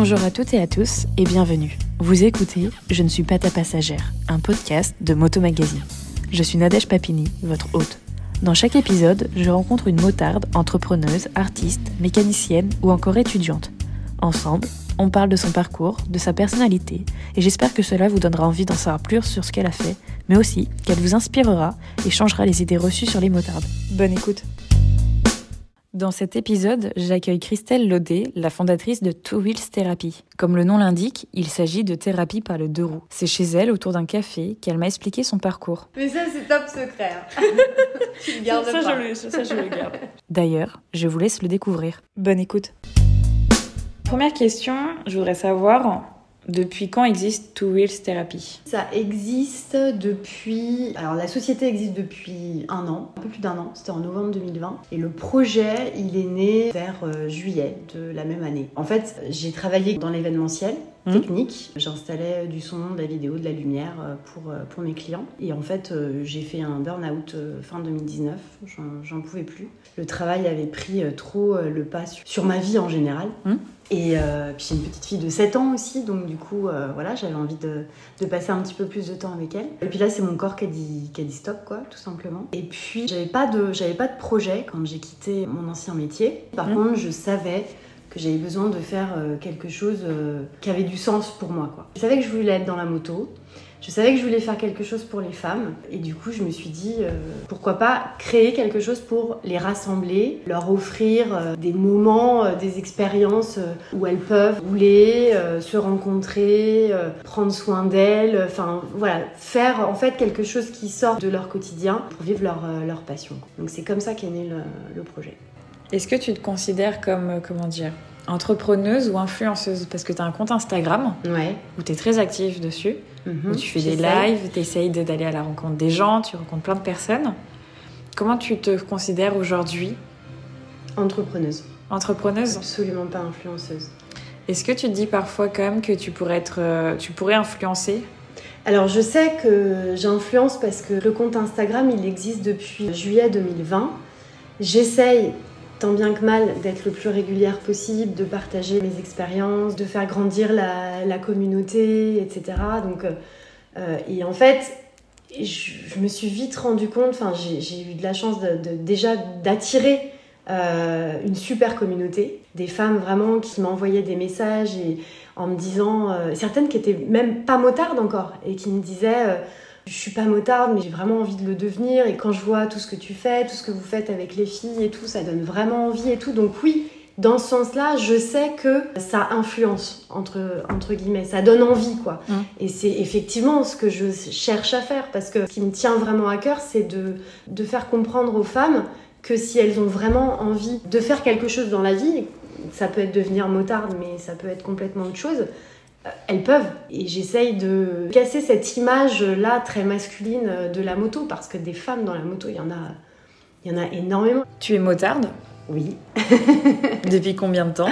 Bonjour à toutes et à tous et bienvenue. Vous écoutez Je ne suis pas ta passagère, un podcast de Moto Magazine. Je suis Nadège Papini, votre hôte. Dans chaque épisode, je rencontre une motarde, entrepreneuse, artiste, mécanicienne ou encore étudiante. Ensemble, on parle de son parcours, de sa personnalité et j'espère que cela vous donnera envie d'en savoir plus sur ce qu'elle a fait, mais aussi qu'elle vous inspirera et changera les idées reçues sur les motardes. Bonne écoute. Dans cet épisode, j'accueille Christelle Laudet, la fondatrice de Two Wheels Therapy. Comme le nom l'indique, il s'agit de thérapie par le deux roues. C'est chez elle, autour d'un café, qu'elle m'a expliqué son parcours. Mais ça, c'est top secret. Tu le gardes pas. Ça, je le garde. D'ailleurs, je vous laisse le découvrir. Bonne écoute. Première question, je voudrais savoir... Depuis quand existe Two Wheels Therapy ? Ça existe depuis... Alors, la société existe depuis un an, un peu plus d'un an. C'était en novembre 2020. Et le projet, il est né vers juillet de la même année. En fait, j'ai travaillé dans l'événementiel technique. J'installais du son, de la vidéo, de la lumière pour mes clients. Et en fait, j'ai fait un burn-out fin 2019. J'en pouvais plus. Le travail avait pris trop le pas sur ma vie en général. Et puis j'ai une petite fille de 7 ans aussi, donc du coup, voilà, j'avais envie de passer un petit peu plus de temps avec elle. Et puis là, c'est mon corps qui a dit stop, quoi, tout simplement. Et puis, j'avais pas de projet quand j'ai quitté mon ancien métier. Par contre, je savais que j'avais besoin de faire quelque chose qui avait du sens pour moi, quoi. Je savais que je voulais être dans la moto. Je savais que je voulais faire quelque chose pour les femmes et du coup je me suis dit pourquoi pas créer quelque chose pour les rassembler, leur offrir des moments, des expériences où elles peuvent rouler, se rencontrer, prendre soin d'elles, enfin voilà, faire en fait quelque chose qui sort de leur quotidien pour vivre leur passion. Donc c'est comme ça qu'est né le projet. Est-ce que tu te considères comme, entrepreneuse ou influenceuse ? Parce que tu as un compte Instagram où tu es très active dessus, où tu fais des lives, tu essayes d'aller à la rencontre des gens, tu rencontres plein de personnes. Comment tu te considères aujourd'hui ? Entrepreneuse. Entrepreneuse ? Absolument pas influenceuse. Est-ce que tu te dis parfois quand même que tu pourrais influencer ? Alors je sais que j'influence parce que le compte Instagram il existe depuis juillet 2020. J'essaye tant bien que mal d'être le plus régulière possible, de partager mes expériences, de faire grandir la communauté, etc. Donc, et en fait, je me suis vite rendu compte, j'ai eu de la chance déjà d'attirer une super communauté, des femmes vraiment qui m'envoyaient des messages et en me disant, certaines qui étaient même pas motardes encore, et qui me disaient... Je suis pas motarde, mais j'ai vraiment envie de le devenir. Et quand je vois tout ce que tu fais, tout ce que vous faites avec les filles et tout, ça donne vraiment envie et tout. Donc oui, dans ce sens-là, je sais que ça influence, entre guillemets. Ça donne envie, quoi. Et c'est effectivement ce que je cherche à faire. Parce que ce qui me tient vraiment à cœur, c'est de faire comprendre aux femmes que si elles ont vraiment envie de faire quelque chose dans la vie, ça peut être devenir motarde, mais ça peut être complètement autre chose, elles peuvent. Et j'essaye de casser cette image-là très masculine de la moto, parce que des femmes dans la moto, il y en a énormément. Tu es motarde ? Oui. Depuis combien de temps ?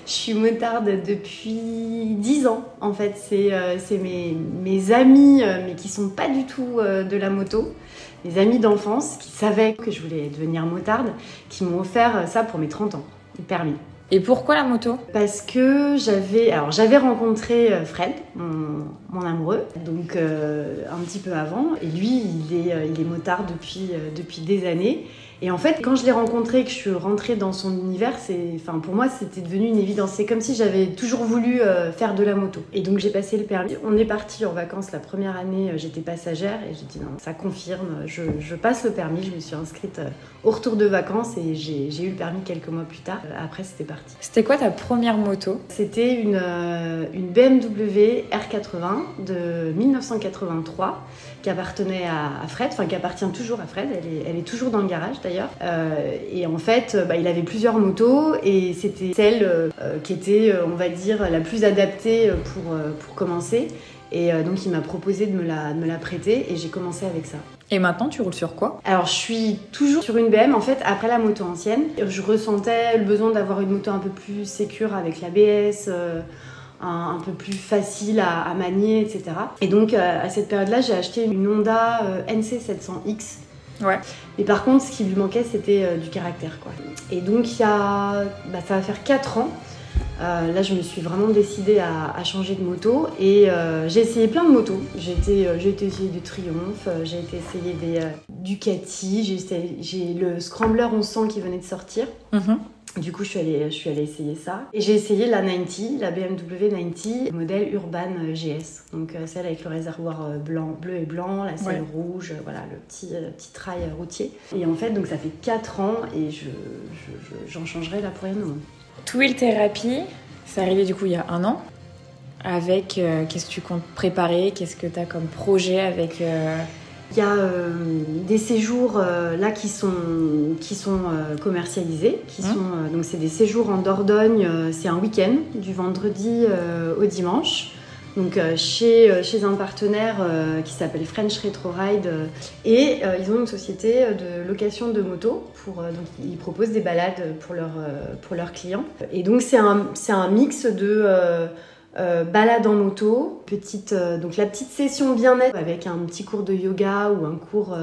Je suis motarde depuis 10 ans, en fait. C'est mes amis, mais qui sont pas du tout de la moto. Mes amis d'enfance qui savaient que je voulais devenir motarde, qui m'ont offert ça pour mes 30 ans, le permis. Et pourquoi la moto ? Parce que j'avais rencontré Fred, mon amoureux, donc un petit peu avant. Et lui, il est motard depuis des années. Et en fait, quand je l'ai rencontré, que je suis rentrée dans son univers, pour moi, c'était devenu une évidence. C'est comme si j'avais toujours voulu faire de la moto. Et donc, j'ai passé le permis. On est parti en vacances la première année, j'étais passagère. Et j'ai dit non, ça confirme, je passe le permis. Je me suis inscrite au retour de vacances et j'ai eu le permis quelques mois plus tard. Après, c'était parti. C'était quoi ta première moto ? C'était une BMW R80 de 1983 qui appartenait à Fred, qui appartient toujours à Fred. Elle est toujours dans le garage d'ailleurs. Et en fait, il avait plusieurs motos et c'était celle qui était, on va dire, la plus adaptée pour commencer. Et donc, il m'a proposé de me la prêter et j'ai commencé avec ça. Et maintenant, tu roules sur quoi ? Alors, je suis toujours sur une BM. En fait, après la moto ancienne, je ressentais le besoin d'avoir une moto un peu plus sécure avec l'ABS, un peu plus facile à manier, etc. Et donc, à cette période-là, j'ai acheté une Honda NC700X. Ouais. Mais par contre, ce qui lui manquait, c'était du caractère, quoi. Et donc, ça va faire 4 ans Là, je me suis vraiment décidée à changer de moto et j'ai essayé plein de motos. J'ai été essayer des Triumph, j'ai été essayer des Ducati, j'ai le Scrambler 1100 qui venait de sortir. Du coup, je suis allée essayer ça. Et j'ai essayé la 90, la BMW 90, modèle Urban GS. Donc celle avec le réservoir bleu et blanc, la selle rouge, voilà, le petit trail routier. Et en fait, donc ça fait 4 ans et j'en changerai là pour rien au monde. Two Wheel Therapy, c'est arrivé du coup il y a 1 an. Avec, qu'est-ce que tu comptes préparer? Qu'est-ce que tu as comme projet avec... Il y a des séjours là qui sont commercialisés, donc c'est des séjours en Dordogne, c'est un week-end du vendredi au dimanche. Donc chez un partenaire qui s'appelle French Retro Ride et ils ont une société de location de motos donc ils proposent des balades pour leurs clients. Et donc c'est un mix de balade en moto, donc la petite session bien-être avec un petit cours de yoga ou un cours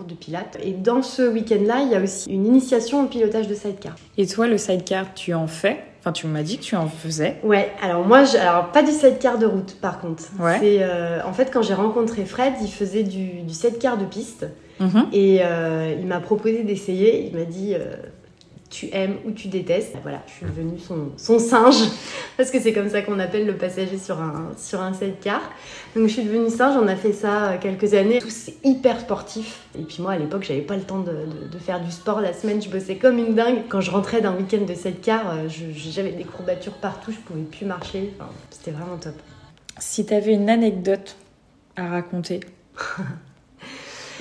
de pilates. Et dans ce week-end-là, il y a aussi une initiation au pilotage de sidecar. Et toi, le sidecar, tu en fais? Enfin, tu m'as dit que tu en faisais. Ouais, alors moi, pas du sidecar de route par contre. Ouais. C'est, en fait, quand j'ai rencontré Fred, il faisait du sidecar de piste. Et il m'a proposé d'essayer. Il m'a dit... tu aimes ou tu détestes. Voilà, je suis devenue son singe, parce que c'est comme ça qu'on appelle le passager sur un sidecar. Donc je suis devenue singe, on a fait ça quelques années. Tout c'est hyper sportif. Et puis moi à l'époque, j'avais pas le temps de faire du sport la semaine, je bossais comme une dingue. Quand je rentrais d'un week-end de sidecar, j'avais des courbatures partout, je pouvais plus marcher. Enfin, c'était vraiment top. Si t'avais une anecdote à raconter,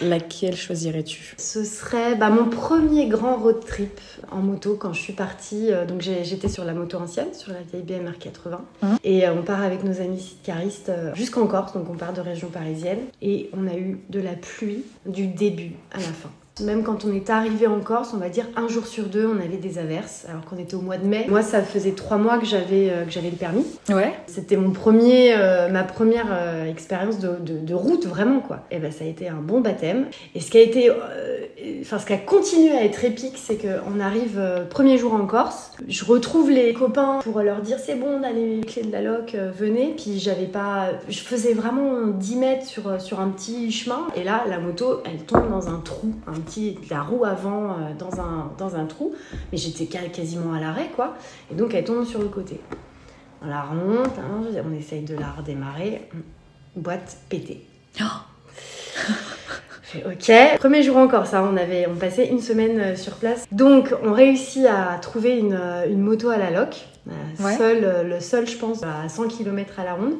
laquelle choisirais-tu? Ce serait mon premier grand road trip en moto quand je suis partie. Donc j'étais sur la moto ancienne, sur la vieille BM R80. Et on part avec nos amis sidecaristes jusqu'en Corse, donc on part de région parisienne. Et on a eu de la pluie du début à la fin. Même quand on est arrivé en Corse, on va dire 1 jour sur 2, on avait des averses, alors qu'on était au mois de mai. Moi, ça faisait 3 mois que j'avais le permis. Ouais. C'était ma première expérience de route, vraiment, quoi. Et ça a été un bon baptême. Et ce qui a continué à être épique, c'est qu'on arrive premier jour en Corse. Je retrouve les copains pour leur dire c'est bon, on a les clés de la loc, venez. Puis je faisais vraiment 10 mètres sur un petit chemin. Et là, la moto, elle tombe dans un trou, la roue avant dans un trou, mais j'étais quasiment à l'arrêt, quoi. Et donc elle tombe sur le côté. On la remonte, on essaye de la redémarrer. Boîte pétée. Ok. Premier jour encore, ça, on passait 1 semaine sur place. Donc on réussit à trouver une moto à la loc. Le seul, je pense, à 100 km à la ronde.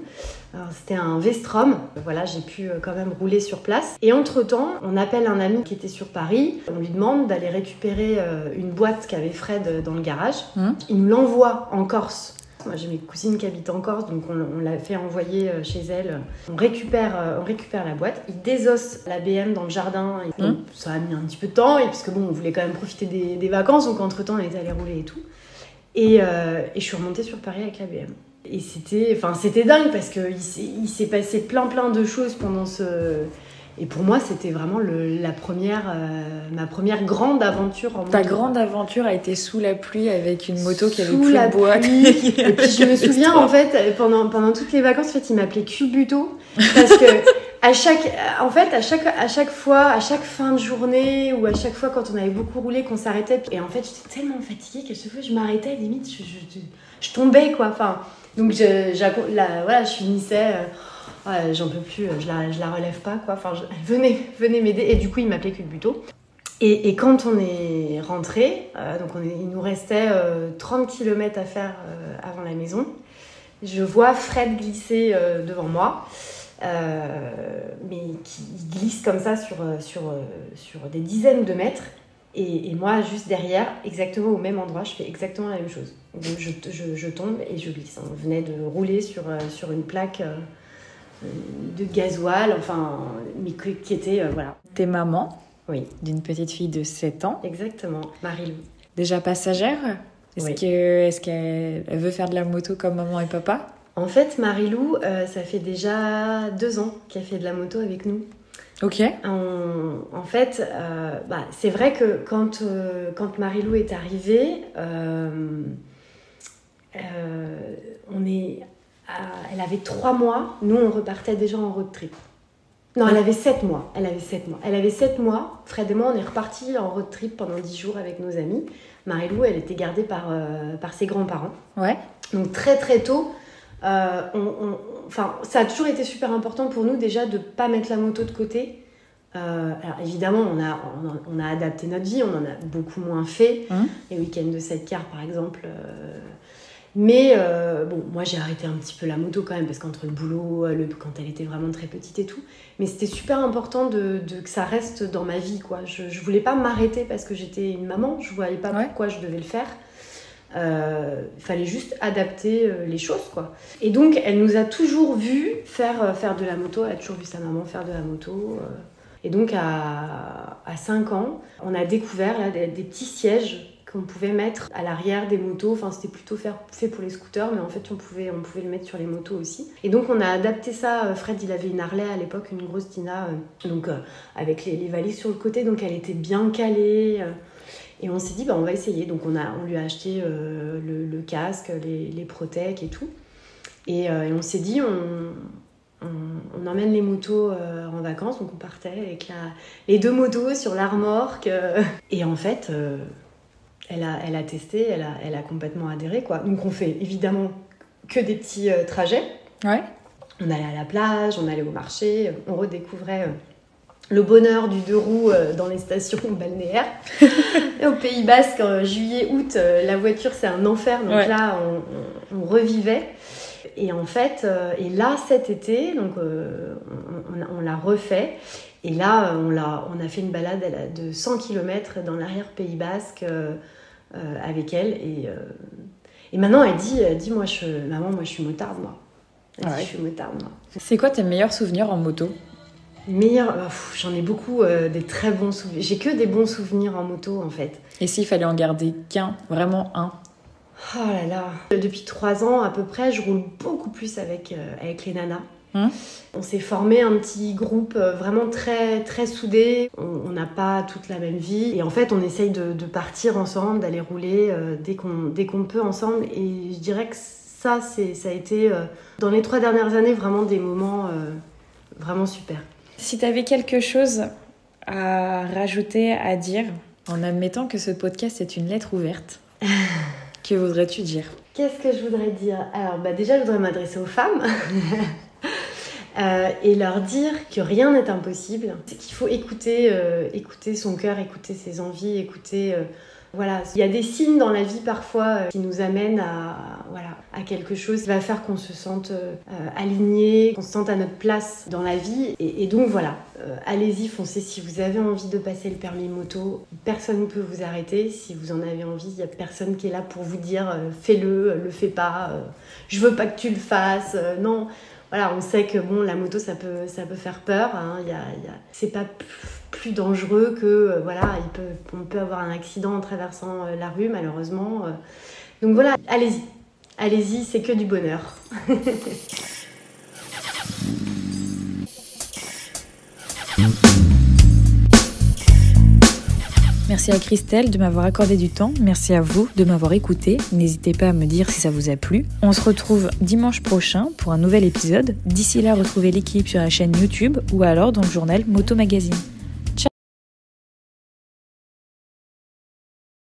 Alors, c'était un Vestrom. Voilà, j'ai pu quand même rouler sur place. Et entre-temps, on appelle un ami qui était sur Paris. On lui demande d'aller récupérer une boîte qu'avait Fred dans le garage. Il nous l'envoie en Corse. Moi, j'ai mes cousines qui habitent en Corse, donc on l'a fait envoyer chez elle. On récupère la boîte. Il désosse la BM dans le jardin. Ça a mis un petit peu de temps, puisque on voulait quand même profiter des vacances. Donc entre-temps, on était allé rouler et tout. Et je suis remontée sur Paris avec la BM. Et c'était dingue parce qu'il s'est passé plein de choses pendant ce... Et pour moi, c'était vraiment ma première grande aventure en moto. Ta grande aventure a été sous la pluie avec une moto qui avait plus de boîte. Et puis je me souviens, en fait, pendant toutes les vacances, en fait, il m'appelait Cubuto parce que à chaque fois, à chaque fin de journée ou à chaque fois quand on avait beaucoup roulé, qu'on s'arrêtait, et en fait, j'étais tellement fatiguée qu'à chaque fois, je m'arrêtais, limite, je tombais, quoi. Enfin, donc je finissais... j'en peux plus, je la relève pas, quoi. Enfin, venez m'aider. Et du coup, il m'appelait Cubuto. Et quand on est rentré, il nous restait 30 km à faire avant la maison. Je vois Fred glisser devant moi, mais qui glisse comme ça sur des dizaines de mètres. Et moi, juste derrière, exactement au même endroit, je fais exactement la même chose. Donc, je tombe et je glisse. On venait de rouler sur une plaque... de gasoil, mais qui était, voilà. T'es maman, oui, d'une petite fille de 7 ans. Exactement, Marie-Lou. Déjà passagère? Est-ce qu'elle veut faire de la moto comme maman et papa? En fait, Marie-Lou, ça fait déjà 2 ans qu'elle fait de la moto avec nous. Ok. En fait, c'est vrai que quand Marie-Lou est arrivée, elle avait 3 mois, nous on repartait déjà en road trip. Non, elle avait 7 mois. Elle avait 7 mois. Fred et moi, on est repartis en road trip pendant 10 jours avec nos amis. Marie-Lou, elle était gardée par ses grands-parents. Ouais. Donc très très tôt, ça a toujours été super important pour nous déjà de ne pas mettre la moto de côté. Alors évidemment, on a adapté notre vie, on en a beaucoup moins fait. Les week-ends de 7 quarts par exemple. Mais moi j'ai arrêté un petit peu la moto quand même parce qu'entre le boulot, quand elle était vraiment très petite et tout, mais c'était super important que ça reste dans ma vie, quoi. Je voulais pas m'arrêter parce que j'étais une maman, je voyais pas pourquoi je devais le faire. Il fallait juste adapter les choses, quoi. Et donc elle nous a toujours vu faire de la moto, elle a toujours vu sa maman faire de la moto. Et donc à 5 ans, on a découvert là, des petits sièges qu'on pouvait mettre à l'arrière des motos. Enfin, c'était plutôt fait pour les scooters, mais en fait, on pouvait le mettre sur les motos aussi. Et donc, on a adapté ça. Fred, il avait une Harley à l'époque, une grosse Tina, avec les valises sur le côté, donc elle était bien calée. Et on s'est dit, on va essayer. Donc, on lui a acheté le casque, les protèques et tout. Et on s'est dit, on emmène les motos en vacances. Donc, on partait avec les 2 motos sur la remorque. Et en fait... Elle a testé, elle a complètement adhéré, quoi. Donc on fait évidemment que des petits trajets. Ouais. On allait à la plage, on allait au marché, on redécouvrait le bonheur du 2 roues dans les stations balnéaires. Et au Pays Basque, juillet, août, la voiture c'est un enfer, donc là on revivait. Et en fait, là cet été, donc on l'a refait. Et là, on a fait une balade de 100 km dans l'arrière Pays Basque avec elle. Et maintenant, elle dit maman, moi, je suis motarde, moi. Je suis motarde, moi. C'est quoi tes meilleurs souvenirs en moto ? J'en ai beaucoup, des très bons souvenirs. J'ai que des bons souvenirs en moto, en fait. Et s'il fallait en garder qu'un, vraiment un ? Oh là là. Depuis 3 ans, à peu près, je roule beaucoup plus avec les nanas. On s'est formé un petit groupe vraiment très, très soudé. On n'a pas toute la même vie. Et en fait, on essaye de partir ensemble, d'aller rouler dès qu'on peut ensemble. Et je dirais que ça a été, dans les 3 dernières années, vraiment des moments vraiment super. Si tu avais quelque chose à rajouter, à dire, en admettant que ce podcast est une lettre ouverte, que voudrais-tu dire ? Qu'est-ce que je voudrais dire ? Alors, déjà, je voudrais m'adresser aux femmes. Et leur dire que rien n'est impossible. C'est qu'il faut écouter son cœur, écouter ses envies, écouter... voilà. Il y a des signes dans la vie parfois qui nous amènent à quelque chose qui va faire qu'on se sente aligné, qu'on se sente à notre place dans la vie. Et donc voilà, allez-y, foncez. Si vous avez envie de passer le permis moto, personne ne peut vous arrêter. Si vous en avez envie, il n'y a personne qui est là pour vous dire fais-le, le fais pas, je veux pas que tu le fasses, non. Voilà, on sait que la moto ça peut faire peur, hein. C'est pas plus dangereux que on peut avoir un accident en traversant la rue malheureusement. Donc voilà, allez-y, c'est que du bonheur. Merci à Christelle de m'avoir accordé du temps. Merci à vous de m'avoir écouté. N'hésitez pas à me dire si ça vous a plu. On se retrouve dimanche prochain pour un nouvel épisode. D'ici là, retrouvez l'équipe sur la chaîne YouTube ou alors dans le journal Moto Magazine.